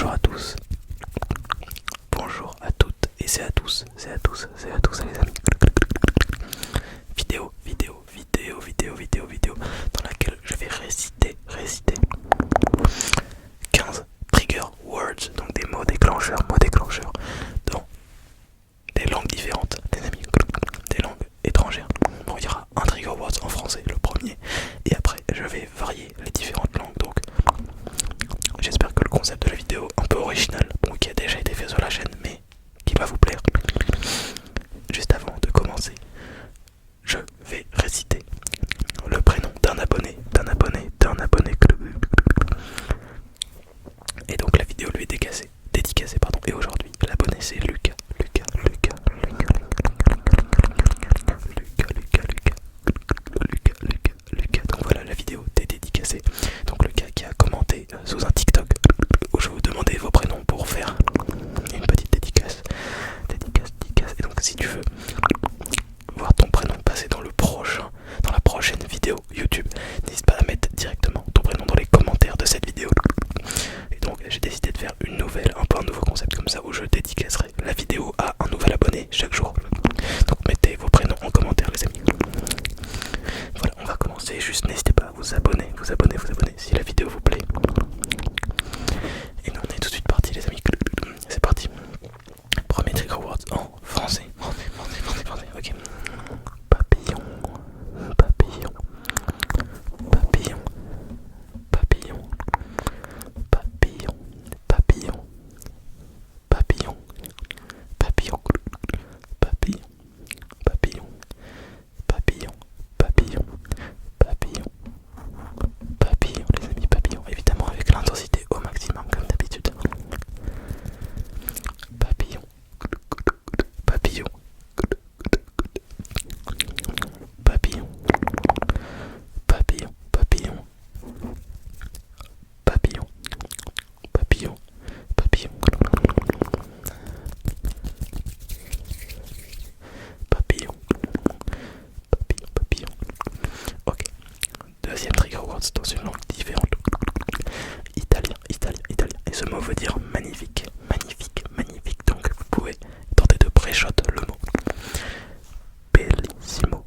Bonjour à tous, bonjour à toutes et c'est à tous, les amis. Vidéo dans laquelle je vais réciter 15 trigger words, donc des mots déclencheurs dans des langues différentes, les amis, des langues étrangères. Bon, il y aura un trigger words en français, le premier, et après je vais varier les différentes langues. Donc j'espère que le concept de la vidéo, un peu original, bon, qui a déjà été fait sur la chaîne, mais qui va vous plaire. Juste avant de commencer, je vais réciter le prénom d'un abonné. Et donc la vidéo lui est dédicacée, pardon. Et aujourd'hui, l'abonné c'est Lucas. Donc voilà, la vidéo t'est dédicacée. Donc Lucas qui a commenté sous un TikTok où je vous demandais vos prénoms pour faire une petite dédicace. Et donc si tu veux voir ton prénom passer dans la prochaine vidéo YouTube, n'hésite pas à mettre directement ton prénom dans les commentaires de cette vidéo. Et donc j'ai décidé de faire un peu un nouveau concept comme ça où je dédicacerai la vidéo à un nouvel abonné chaque jour. Donc mettez vos prénoms en commentaire les amis. Voilà, on va commencer, juste n'hésitez pas à vous abonner si la vidéo vous plaît. Et nous on est tout de suite parti les amis. C'est parti. Premier trigger word en français. Ok. Papillon. Papillon. Papillon. Papillon. Papillon. Papillon. Papillon. Papillon. Papillon. Papillon. Papillon. Papillon. Papillon. Papillon, les amis, papillon. Évidemment avec l'intensité au maximum comme d'habitude. Papillon. Papillon. Papillon. Papillon. Papillon. Papillon. Papillon. Papillon. Papillon. Papillon. Ok. Deuxième trigger words dans une langue différente. Italien. Et ce mot veut dire magnifique. Donc vous pouvez tenter de pré-shot le mot. Bellissimo.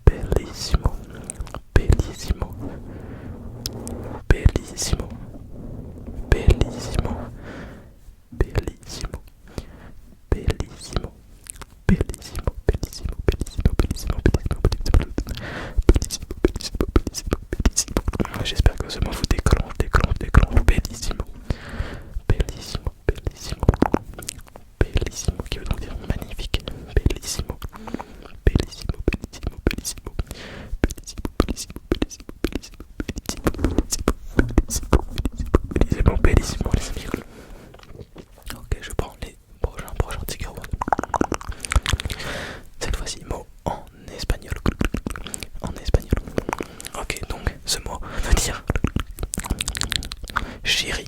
Bellissimo. Bellissimo. Bellissimo. Bellissimo. Bellissimo. Bellissimo. Bellissimo. J'espère que ce mot vous déclenche. Bellissimo. Bellissimo, qui veut donc dire magnifique. Bellissimo. Bellissimo, les amis. Ok, je prends les prochains trigger words. Cette fois-ci, mot en espagnol. Ok, donc ce mot veut dire chérie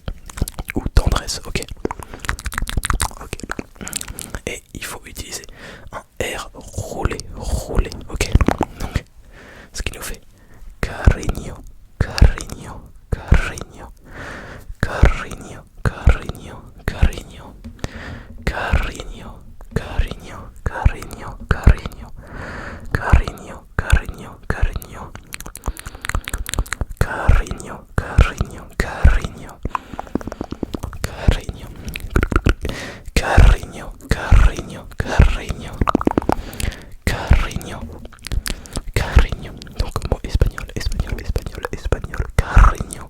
ou tendresse. Ok. Et il faut utiliser un R roulé. Ok. Donc, ce qui nous fait cariño. Cariño. Donc mot espagnol. Cariño.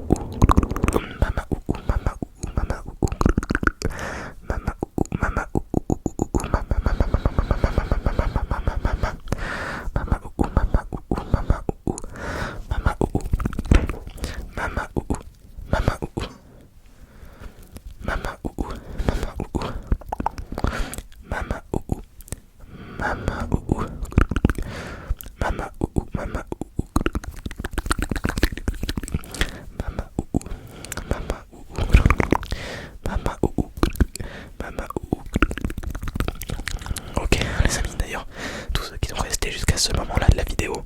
Mama ou Mama ou Mama ou Mama ou Mama ou Mama ou Mama ou. Ok les amis, d'ailleurs tous ceux qui sont restés jusqu'à ce moment là de la vidéo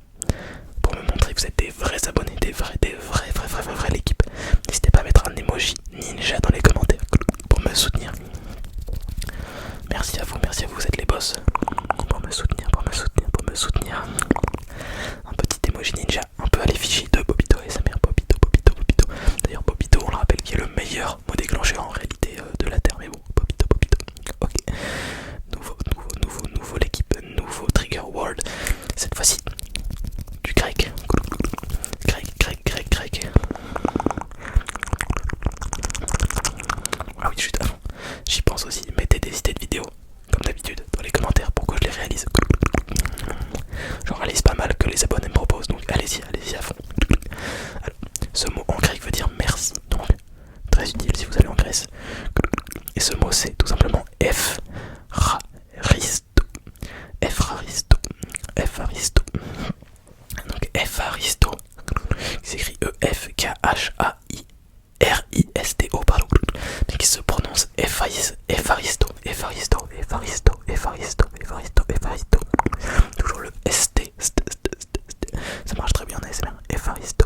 pour me montrer que vous êtes des vrais abonnés, des vrais l'équipe, n'hésitez pas à mettre un emoji ninja dans les commentaires pour me soutenir. Merci à vous, vous êtes les boss. Pour me soutenir. Un petit emoji ninja un peu à l'effigie de Bobito et sa mère. Bobito. D'ailleurs Bobito, on le rappelle, qui est le meilleur mot déclencheur en réalité de la Terre. Mais bon, Bobito. Ok. Nouveau l'équipe, nouveau trigger world. Cette fois-ci, du grec. Grec. Ah oui, juste avant, j'y pense aussi, mettez des idées de vidéos, comme d'habitude, dans les commentaires pour que je les réalise. J'en réalise pas mal que les abonnés me proposent, donc allez-y à fond. Alors, ce mot en grec veut dire merci, donc très utile si vous allez en Grèce. Et ce mot c'est tout simplement Efharisto. Donc Efharisto, qui s'écrit Efkharisto, pardon, mais qui se prononce Efharisto. Toujours le ST. Ça marche très bien en ASMR. Efharisto.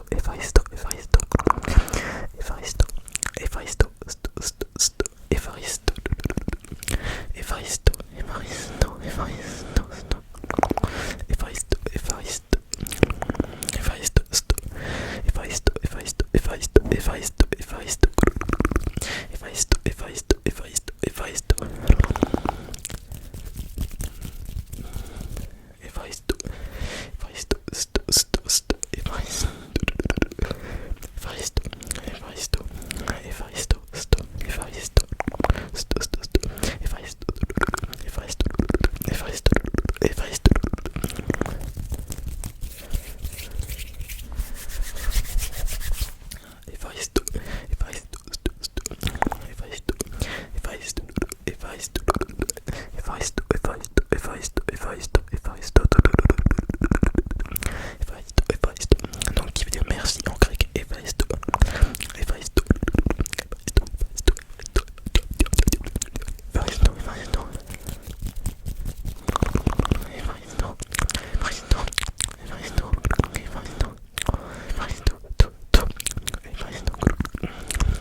Donc qui veut dire merci en grec. Efharisto.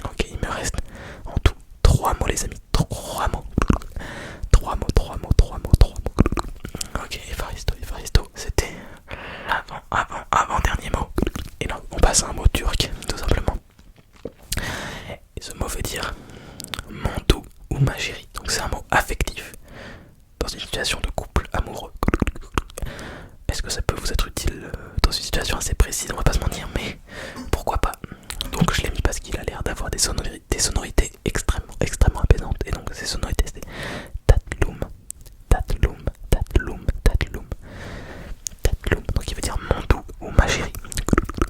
Ok, il me reste en tout 3 mots les amis, 3 mots. Ok, Efharisto, c'était avant-dernier mot. Et là, on passe à un mot turc, tout simplement. Et ce mot veut dire mon doux ou ma chérie. Donc c'est un mot affectif dans une situation de couple amoureux. Est-ce que ça peut vous être utile dans une situation assez précise? On va pas se mentir, mais pourquoi pas. Donc je l'ai mis parce qu'il a l'air d'avoir des sonorités extrêmement apaisantes. Et donc ces sonorités c'est tatlum. Donc il veut dire mon doux ou ma chérie.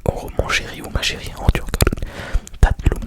Oh, mon chéri ou ma chérie en turc. Tatlum.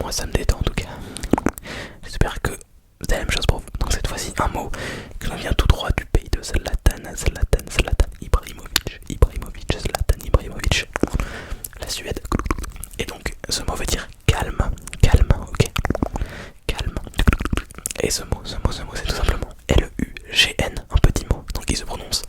Moi ça me détend en tout cas. J'espère que c'est la même chose pour vous. Donc cette fois-ci un mot qui nous vient tout droit du pays de Zlatan Ibrahimovic, Zlatan Ibrahimovic, la Suède. Et donc ce mot veut dire calme, calme, ok, calme. Et ce mot c'est tout simplement L-U-G-N, un petit mot. Donc il se prononce